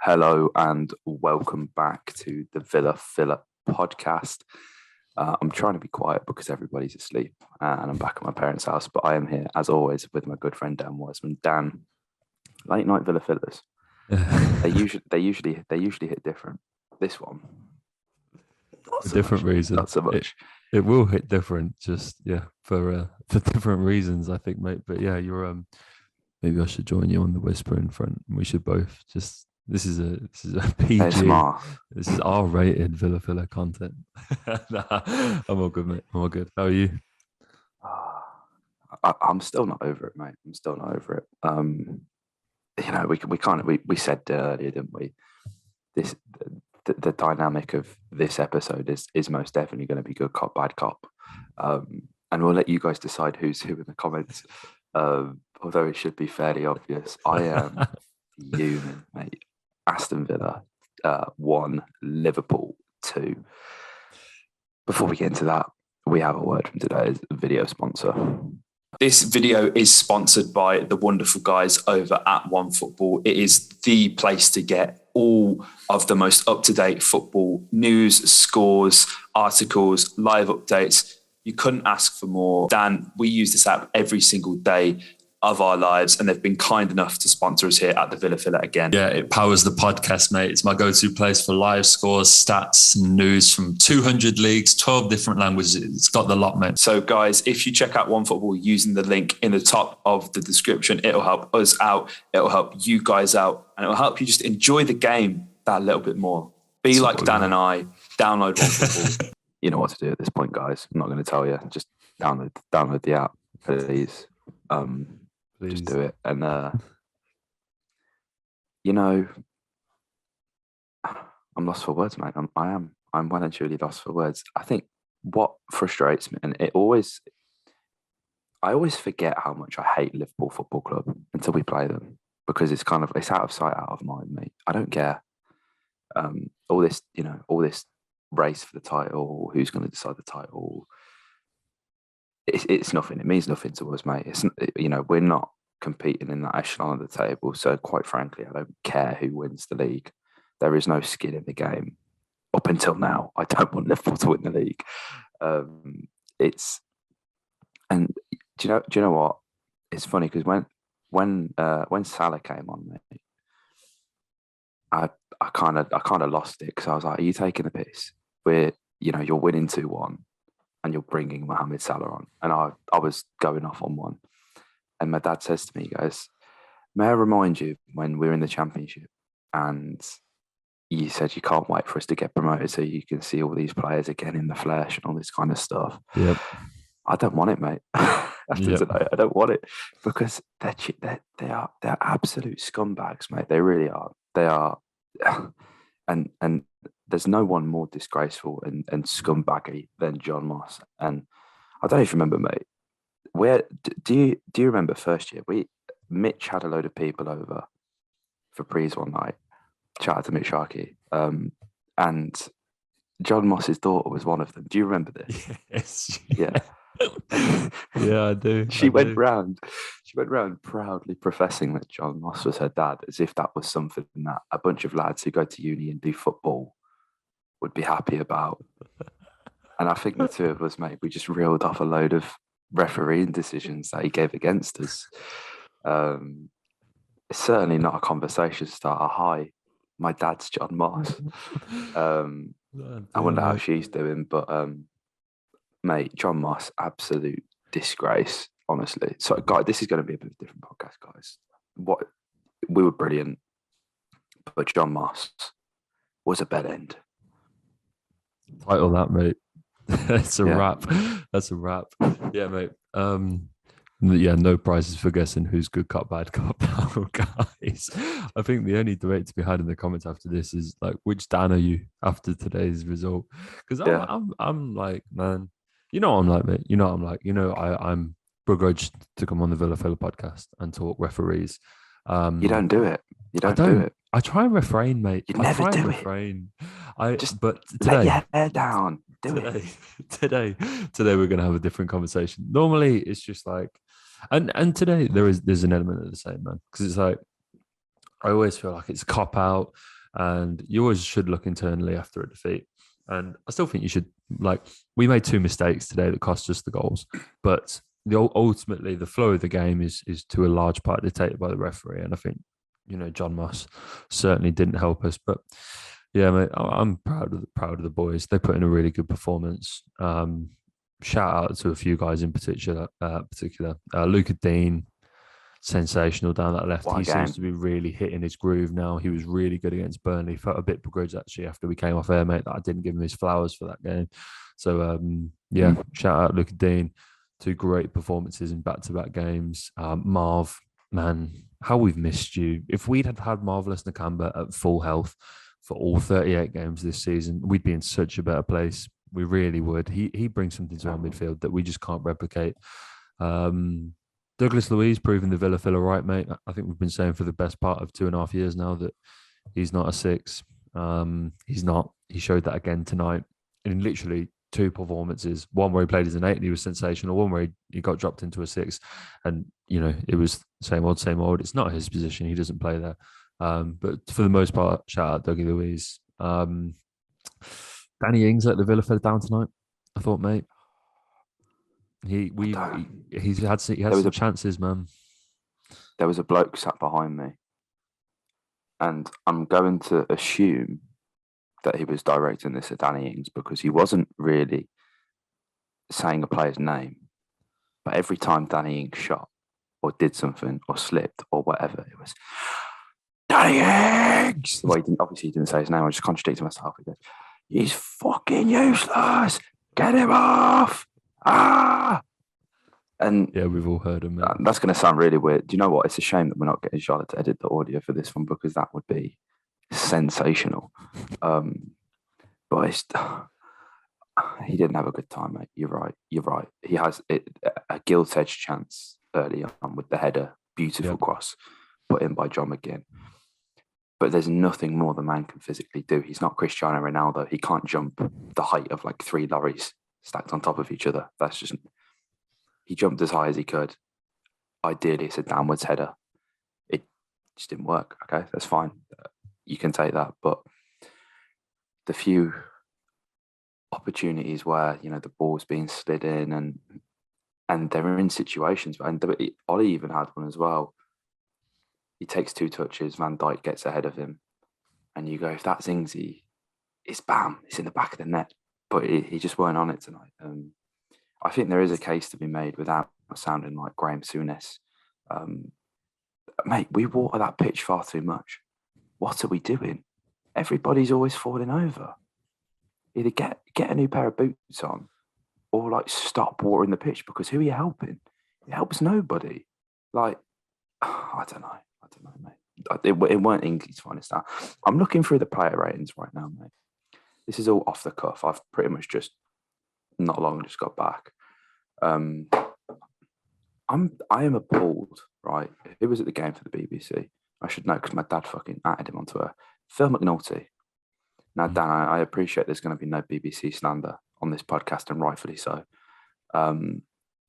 Hello and welcome back to the Villa Filler podcast. I'm trying to be quiet because everybody's asleep and I'm back at my parents' house, but I am here as always with my good friend Dan Wiseman. Dan, late night Villa Fillers. They usually hit different. This one, for different reasons. Not so much. It will hit different, just for different reasons, I think, mate. But yeah, you're maybe I should join you on the whispering front. We should both just. This is a PG. ASMR. This is R-rated Villa Filler content. Nah, I'm all good, mate. I'm all good. How are you? I'm still not over it, mate. I'm still not over it. We said earlier, didn't we? The dynamic of this episode is most definitely going to be good cop, bad cop, and we'll let you guys decide who's who in the comments. Although it should be fairly obvious, I am human, mate. Aston Villa 1, Liverpool 2. Before we get into that, we have a word from today's video sponsor. This video is sponsored by the wonderful guys over at OneFootball. It is the place to get all of the most up-to-date football news, scores, articles, live updates. You couldn't ask for more. Dan, we use this app every single day of our lives, and they've been kind enough to sponsor us here at the Villa Filler again. Yeah, it powers the podcast, mate. It's my go-to place for live scores, stats, and news from 200 leagues, 12 different languages. It's got the lot, mate. So, guys, if you check out OneFootball using the link in the top of the description, it'll help us out, it'll help you guys out, and it'll help you just enjoy the game that little bit more. Be like Dan and I, download OneFootball. You know what to do at this point, guys. I'm not going to tell you. Just download the app, please. Just do it. And, I'm lost for words, mate. I'm well and truly lost for words. I think what frustrates me, and I always forget how much I hate Liverpool Football Club until we play them, because it's out of sight, out of mind, mate. I don't care. All this race for the title, who's going to decide the title, it's nothing. It means nothing to us, mate. We're not competing in that echelon of the table. So quite frankly, I don't care who wins the league. There is no skin in the game. Up until now, I don't want Liverpool to win the league. Do you know what? It's funny because when Salah came on, mate, I kind of lost it, because I was like, "Are you taking the piss? You're winning 2-1. And you're bringing Mohamed Salah on." And I was going off on one. And my dad says to me, he goes, "May I remind you when we were in the Championship and you said you can't wait for us to get promoted so you can see all these players again in the flesh and all this kind of stuff." Yep. I don't want it, mate. Today, I don't want it, because they're absolute scumbags, mate. They really are. They are. And there's no one more disgraceful and scumbaggy than John Moss. And I don't even remember, mate. Where do you remember first year? Mitch had a load of people over for prees one night. Shout out to Mitch Sharkey. And John Moss's daughter was one of them. Do you remember this? Yes. Yeah. Yeah, I do. She went round proudly professing that John Moss was her dad, as if that was something that a bunch of lads who go to uni and do football would be happy about. And I think the two of us, mate, we just reeled off a load of refereeing decisions that he gave against us. It's certainly not a conversation starter. Hi, my dad's John Moss. I wonder how she's doing, but mate, John Moss, absolute disgrace, honestly. So, guys, this is going to be a bit of a different podcast, guys. We were brilliant, but John Moss was a bed end. Title that, mate. That's a wrap. That's a wrap. Yeah, mate. No prizes for guessing who's good cop, bad cop now, guys. I think the only debate to be had in the comments after this is like, which Dan are you after today's result? Because I'm like, man, I'm like, mate. I'm begrudged to come on the Villa Filler podcast and talk referees. You don't do it. You don't do it. I try and refrain, mate. You never do it. But today, let your hair down. Today we're gonna have a different conversation. Normally, it's just like, and today there's an element of the same, man, because it's like I always feel like it's a cop out, and you always should look internally after a defeat. And I still think you should, like, we made 2 mistakes today that cost us the goals, but ultimately the flow of the game is to a large part dictated by the referee. And I think, John Moss certainly didn't help us. But yeah, mate, I'm proud of the boys. They put in a really good performance. Shout out to a few guys in particular. Luca Dean, sensational down that left. He seems to be really hitting his groove now. He was really good against Burnley. Felt a bit begrudged actually after we came off air, mate, that I didn't give him his flowers for that game. So shout out Luca Dean. 2 great performances in back-to-back games. Marv, man, how we've missed you. If we'd had Marvelous Nakamba at full health for all 38 games this season, we'd be in such a better place. We really would. He brings something to our midfield that we just can't replicate. Douglas Luiz proving the Villa filler right, mate. I think we've been saying for the best part of 2.5 years now that he's not a 6. He's not. He showed that again tonight in literally 2 performances. One where he played as an 8 and he was sensational. One where he got dropped into a 6, and it was same old, same old. It's not his position. He doesn't play there. But for the most part, shout out Dougie Luiz. Danny Ings let the Villa fella down tonight, I thought, mate. He's had some chances, man. There was a bloke sat behind me, and I'm going to assume that he was directing this at Danny Ings because he wasn't really saying a player's name. But every time Danny Ings shot or did something or slipped or whatever, it was Danny Ings. Well, he didn't say his name. I just contradicted myself. He goes, "He's fucking useless. Get him off." And yeah, we've all heard him. That's going to sound really weird. Do you know what? It's a shame that we're not getting Charlotte to edit the audio for this one because that would be sensational. But he didn't have a good time, mate. You're right. He has a gilt edge chance early on with the header, beautiful cross put in by John McGinn. But there's nothing more the man can physically do. He's not Cristiano Ronaldo. He can't jump the height of like 3 lorries stacked on top of each other. He jumped as high as he could. Ideally, it's a downwards header. It just didn't work. Okay, that's fine. You can take that. But the few opportunities where the ball's being slid in and they're in situations, and Ollie even had one as well. He takes 2 touches. Van Dijk gets ahead of him, and you go, if that's Ingsy, it's bam, it's in the back of the net. But he just weren't on it tonight. I think there is a case to be made without sounding like Graham Souness. Mate, we water that pitch far too much. What are we doing? Everybody's always falling over. Either get a new pair of boots on or like stop watering the pitch because who are you helping? It helps nobody. Like, I don't know, mate. It weren't England's finest hour. I'm looking through the player ratings right now, mate. This is all off the cuff. I've pretty much just got back. I am appalled, right? Who was at the game for the BBC? I should know because my dad fucking added him onto her. Phil McNulty. Now, Dan, I appreciate there's going to be no BBC slander on this podcast, and rightfully so.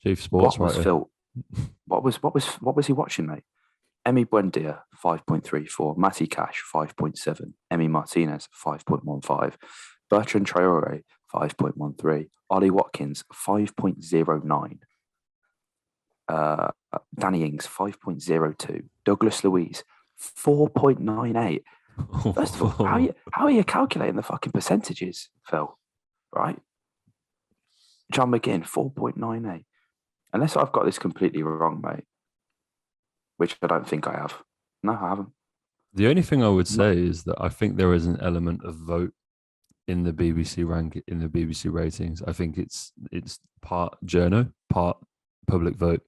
Chief sports writer. Phil? What was he watching, mate? Emi Buendia, 5.34. Matty Cash, 5.7. Emi Martinez, 5.15. Bertrand Traore, 5.13. Ollie Watkins, 5.09. Danny Ings, 5.02. Douglas Luiz, 4.98. First of all, how are you calculating the fucking percentages, Phil? Right? John McGinn, 4.98. Unless I've got this completely wrong, mate, which I don't think I have. No, I haven't. The only thing I would say is that I think there is an element of vote in the BBC ratings. I think it's part journo, part public vote.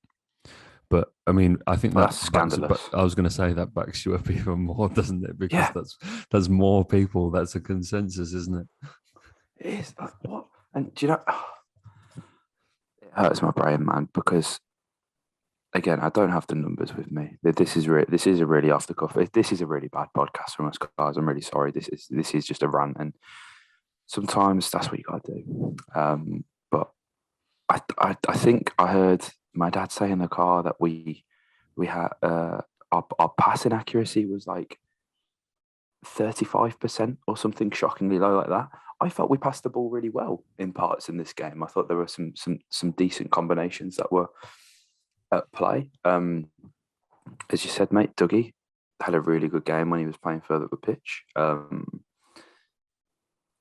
But I mean, I think that's scandalous. I was going to say that backs you up even more, doesn't it? Because that's more people. That's a consensus, isn't it? It is. What? And do you know? It hurts my brain, man, because again, I don't have the numbers with me. This is a really off the cuff. This is a really bad podcast from us guys. I'm really sorry. This is just a rant, and sometimes that's what you got to do. But I think I heard my dad say in the car that we had our passing accuracy was like 35% or something shockingly low like that. I felt we passed the ball really well in parts in this game. I thought there were some decent combinations that were at play. As you said, mate, Dougie had a really good game when he was playing further up the pitch.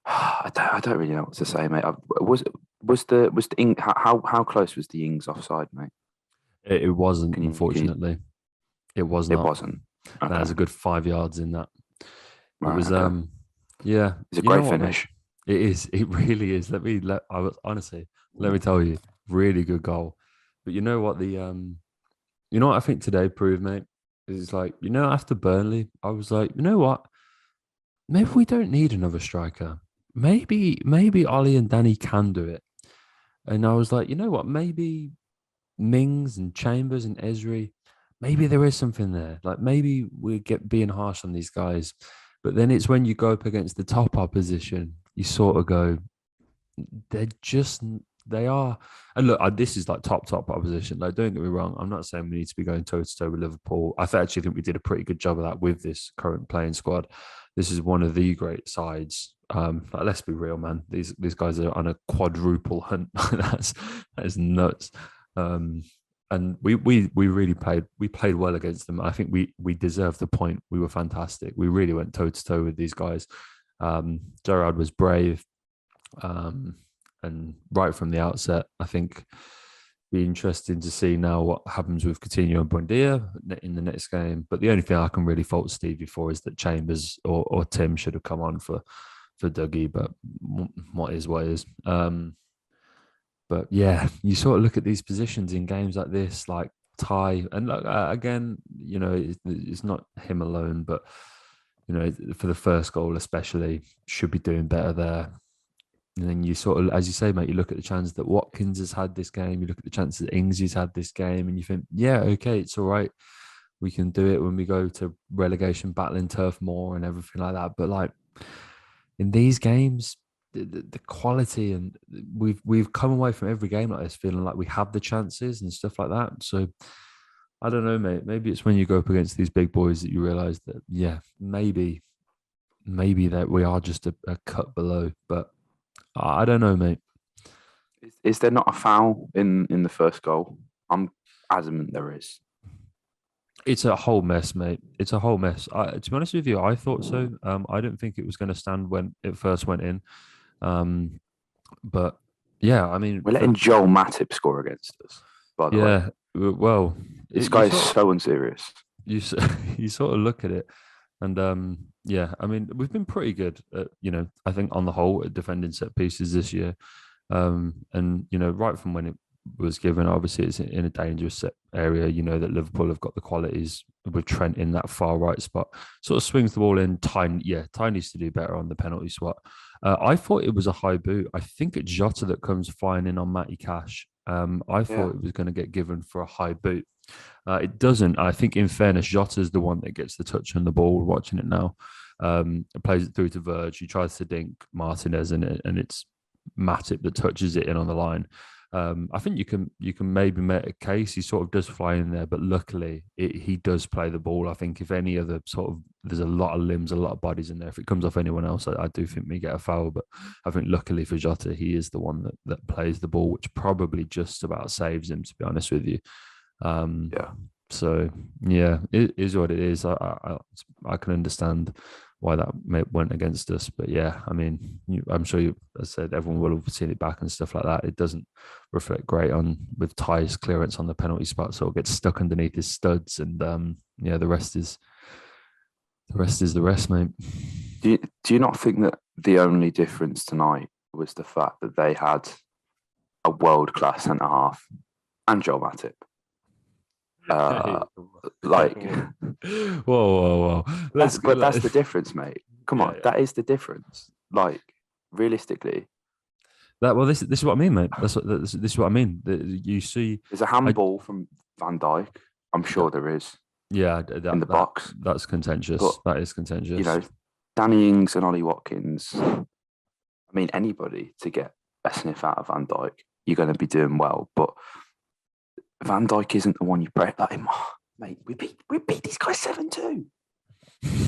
I don't really know what to say, mate. How close was the Ings offside, mate? It wasn't, unfortunately. It was not. It wasn't. Okay. There's a good 5 yards in that. It Right, was okay. yeah. It's a great finish. It is. It really is. Let me tell you, really good goal. But you know what I think today proved, mate, is like, after Burnley, I was like, you know what? Maybe we don't need another striker. Maybe Ollie and Danny can do it. And I was like, you know what? Maybe Mings and Chambers and Esri, maybe there is something there. Like maybe we get being harsh on these guys. But then it's when you go up against the top opposition, you sort of go, they are. And look, this is like top opposition. Like, don't get me wrong. I'm not saying we need to be going toe to toe with Liverpool. I actually think we did a pretty good job of that with this current playing squad. This is one of the great sides. Like, let's be real, man. These guys are on a quadruple hunt. that is nuts. And we really played well against them. I think we deserved the point. We were fantastic. We really went toe to toe with these guys. Gerrard was brave, and right from the outset, I think be interesting to see now what happens with Coutinho and Buendia in the next game. But the only thing I can really fault Stevie for is that Chambers or Tim should have come on for Dougie. But what is. But yeah, you sort of look at these positions in games like this, like Ty, and again, it's not him alone, but for the first goal especially, should be doing better there. And then you sort of, as you say, mate, you look at the chance that Watkins has had this game, you look at the chances that Ingsy's had this game, and you think, yeah, okay, it's all right. We can do it when we go to relegation, battling Turf Moor and everything like that. But like in these games, the quality, and we've come away from every game like this feeling like we have the chances and stuff like that. So I don't know, mate. Maybe it's when you go up against these big boys that you realise that, yeah, maybe that we are just a cut below. But I don't know, mate. Is there not a foul in the first goal? I'm adamant there is. It's a whole mess, mate. It's a whole mess. To be honest with you, I thought so. I didn't think it was going to stand when it first went in. But yeah, I mean, we're letting Joel Matip score against us. By the way, yeah. Well, this guy is so unserious. You sort of look at it, and yeah, I mean, we've been pretty good at, I think on the whole at defending set pieces this year. And right from when it was given, obviously it's in a dangerous set area. You know that Liverpool have got the qualities with Trent in that far right spot. Sort of swings the ball in. Ty needs to do better on the penalty spot. I thought it was a high boot. I think it's Jota that comes flying in on Matty Cash. I thought it was going to get given for a high boot. It doesn't. I think, in fairness, Jota's the one that gets the touch on the ball. Watching it now, plays it through to Verge. He tries to dink Martinez in it, and it's Matip that touches it in on the line. I think you can maybe make a case. He sort of does fly in there, but luckily he does play the ball. I think if any other there's a lot of limbs, a lot of bodies in there. If it comes off anyone else, I do think we get a foul. But I think luckily for Jota, he is the one that plays the ball, which probably just about saves him, to be honest with you. Yeah. So yeah, it is what it is. I can understand why that went against us, but yeah, I mean, I'm sure as I said, everyone will have seen it back and stuff like that. It doesn't reflect great with Ty's clearance on the penalty spot, so it gets stuck underneath his studs, and yeah, the rest is the rest, mate. Do you not think that the only difference tonight was the fact that they had a world-class centre half and Joel Matip? Like, whoa. That's the difference, mate. Come on, that is the difference. Like, realistically, this is what I mean, mate. This is what I mean. You see, there's a handball from Van Dijk. I'm sure there is. Yeah, in the box. That's contentious. But, that is contentious. Danny Ings and Ollie Watkins. I mean, anybody to get a sniff out of Van Dijk, you're going to be doing well. But Van Dijk isn't the one you break. Like, mate, we beat these guys 7-2.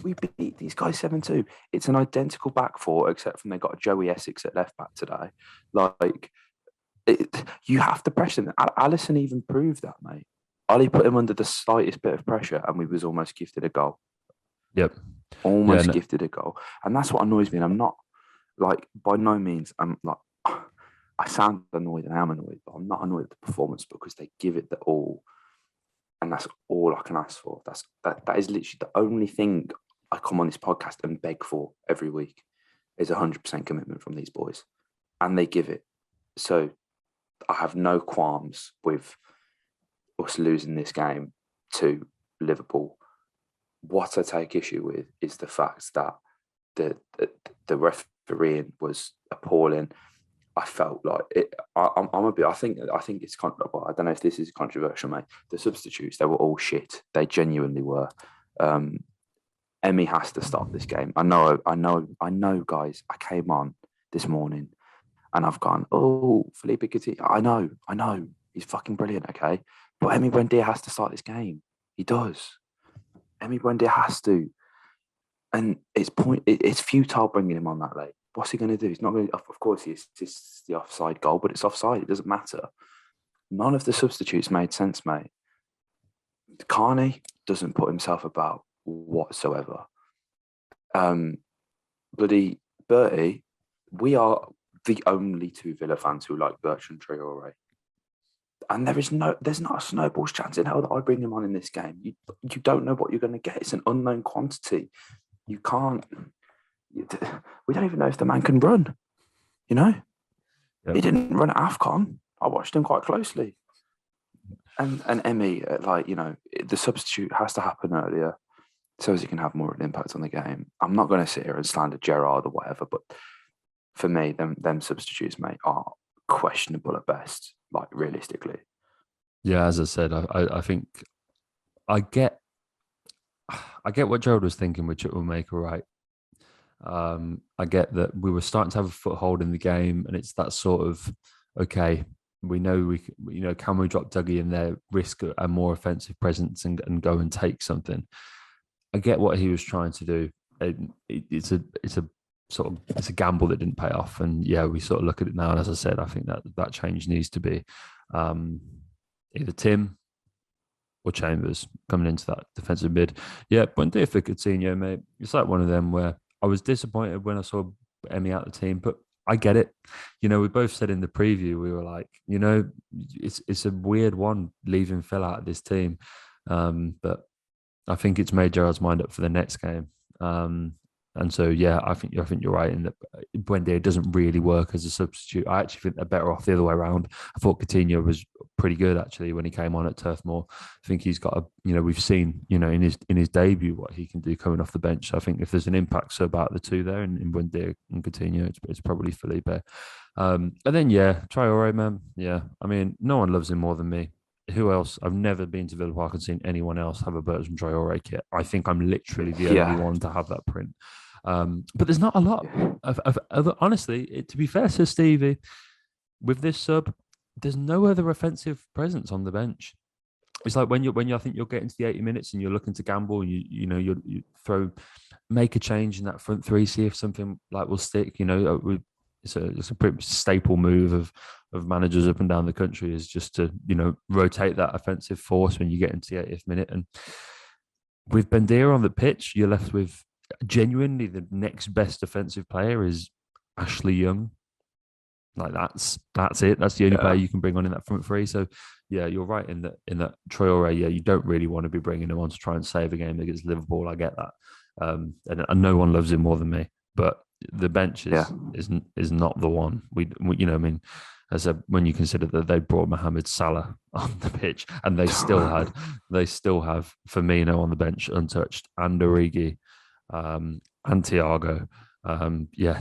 We beat these guys 7-2. It's an identical back four, except from they got a Joey Essex at left back today. Like, you have to pressure them. Alisson even proved that, mate. Ali put him under the slightest bit of pressure, and we was almost gifted a goal. Yep. Almost gifted a goal. And that's what annoys me. And I'm not, like, by no means, I'm like, I sound annoyed and I am annoyed, but I'm not annoyed at the performance because they give it the all. And that's all I can ask for. That is literally the only thing I come on this podcast and beg for every week is 100% commitment from these boys. And they give it. So I have no qualms with us losing this game to Liverpool. What I take issue with is the fact that the refereeing was appalling. I felt like it. I'm a bit. I think it's. Well, I don't know if this is controversial, mate. The substitutes, they were all shit. They genuinely were. Emmy has to start this game. I know, guys. I came on this morning, and I've gone, oh, Felipe Coutinho. I know, he's fucking brilliant. Okay, but Emmy Buendia has to start this game. He does. Emmy Buendia has to, and it's futile bringing him on that late. What's he going to do? He's not going to. Of course, it's the offside goal, but it's offside. It doesn't matter. None of the substitutes made sense, mate. Carney doesn't put himself about whatsoever. Bloody Bertie, we are the only two Villa fans who like Bertrand Traore. And there's not a snowball's chance in hell that I bring him on in this game. You don't know what you're going to get. It's an unknown quantity. You can't. We don't even know if the man can run. You know, He didn't run at AFCON. I watched him quite closely. And Emmy, the substitute has to happen earlier so as he can have more of an impact on the game. I'm not going to sit here and slander Gerrard or whatever, but for me, them substitutes, mate, are questionable at best. Like, realistically. Yeah, as I said, I think I get what Gerald was thinking, which it will make all right. I get that we were starting to have a foothold in the game, and it's that sort of, okay, we know can we drop Dougie in there, risk a more offensive presence and go and take something. I get what he was trying to do. It's a gamble that didn't pay off, and yeah, we sort of look at it now. And as I said, I think that change needs to be either Tim or Chambers coming into that defensive mid. Yeah, Buendia for Coutinho, mate. It's like one of them where I was disappointed when I saw Emmy out the team, but I get it. We both said in the preview, we were like, it's a weird one leaving Phil out of this team. But I think it's made Gerard's mind up for the next game. And so, yeah, I think you're right in that Buendia doesn't really work as a substitute. I actually think they're better off the other way around. I thought Coutinho was pretty good actually when he came on at Turf Moor. I think he's got we've seen, in his debut what he can do coming off the bench. So I think if there's an impact about the two there in Buendia and Coutinho, it's probably Felipe. And then Traore, man. Yeah, I mean, no one loves him more than me. Who else? I've never been to Villa Park and seen anyone else have a Bertrand Traore kit. I think I'm literally the only one to have that print. But there's not a lot of honestly, to be fair to Stevie, with this sub, there's no other offensive presence on the bench. It's like when I think you're getting to the 80 minutes and you're looking to gamble, and you make a change in that front three, see if something like will stick. It's a pretty staple move of managers up and down the country is just to rotate that offensive force when you get into the 80th minute. And with Buendia on the pitch, you're left with genuinely the next best offensive player is Ashley Young. Like that's it. That's the only player you can bring on in that front three. So yeah, you're right in that Traore. Yeah, you don't really want to be bringing him on to try and save a game against Liverpool. I get that, and no one loves him more than me. But the bench is not the one. We as when you consider that they brought Mohamed Salah on the pitch and they still have Firmino on the bench untouched and Origi. And Thiago,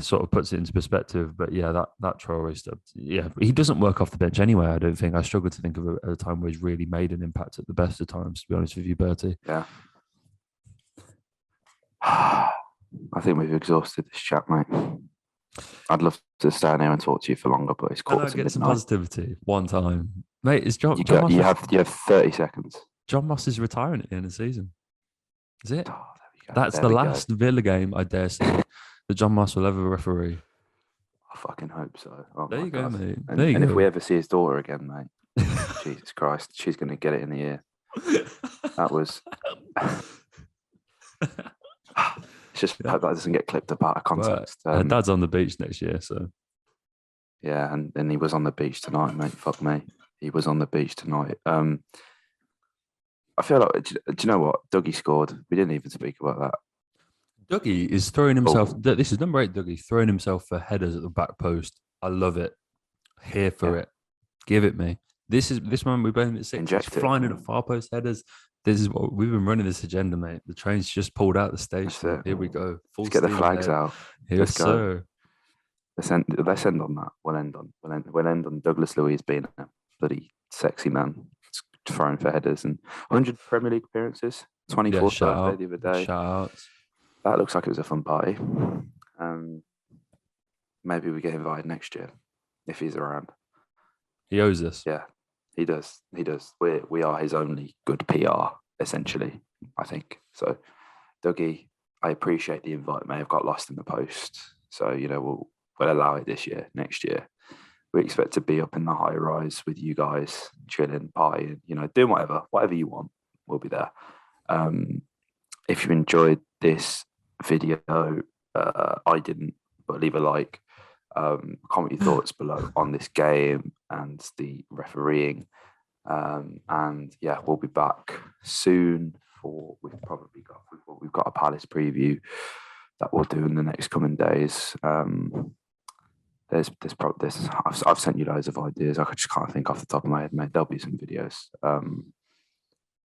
sort of puts it into perspective. But yeah, that Traore stuff, he doesn't work off the bench anyway. I don't think. I struggle to think of a time where he's really made an impact at the best of times. To be honest with you, Bertie. Yeah. I think we've exhausted this chat, mate. I'd love to stand here and talk to you for longer, but it's quarter to midnight. Some positivity one time, mate. It's John. You have 30 seconds. John Moss is retiring at the end of the season. Is it? Oh, there we go. That's There the we go. last Villa game, I dare say, that John Moss will ever referee. I fucking hope so. Oh There my you go, God. mate. And, There you and go. if we ever see his daughter again, mate, Jesus Christ, she's going to get it in the ear. That was. It's just hope that doesn't get clipped apart of context. Her dad's on the beach next year, so yeah, and he was on the beach tonight, mate. Fuck me, he was on the beach tonight. I feel like, do you know what? Dougie scored. We didn't even speak about that. Dougie is throwing himself. Oh. This is number 8, Dougie, throwing himself for headers at the back post. I love it. Here for it. Give it me. This man we're playing at 6. Inject He's it. flying in at far post headers. This is what we've been running this agenda, mate. The train's just pulled out the station. Here we go. Full Let's get the steam flags ahead. out. Yes, Let's go. sir. Let's end on that. We'll end on Douglas Luiz being a bloody sexy man, throwing for headers, and 100 Premier League appearances. 24th birthday the other day. Shout outs. That looks like it was a fun party. Maybe we get invited next year if he's around. He owes us. Yeah, he does. He does. We are his only good PR, essentially, I think. So, Dougie, I appreciate the invite. May have got lost in the post. So, we'll allow it this year. Next year, we expect to be up in the high rise with you guys, chilling, partying, doing whatever you want. We'll be there. If you enjoyed this video, I didn't, but leave a like. Comment your thoughts below on this game and the refereeing. And yeah, we'll be back soon for we've got a Palace preview that we'll do in the next coming days. I've sent you loads of ideas. I just can't think off the top of my head, mate. There'll be some videos.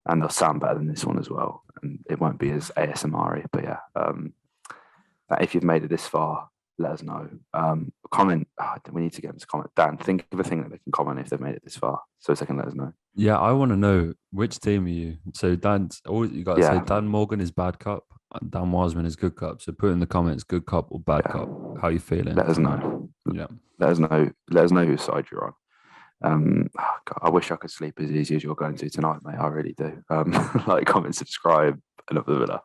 And they'll sound better than this one as well. And it won't be as ASMR-y, but yeah. If you've made it this far, let us know. Comment. We need to get them to comment. Dan, think of a thing that they can comment if they've made it this far, so they can let us know. Yeah, I want to know which team are you. So Dan's always you got to say Dan Morgan is bad cop, Dan Wiseman is good cop. So put in the comments good cop or bad cop. How you feeling? Let us know. Yeah. Let us know whose side you're on. God, I wish I could sleep as easy as you're going to tonight, mate. I really do. Like, comment, subscribe, and up the villa.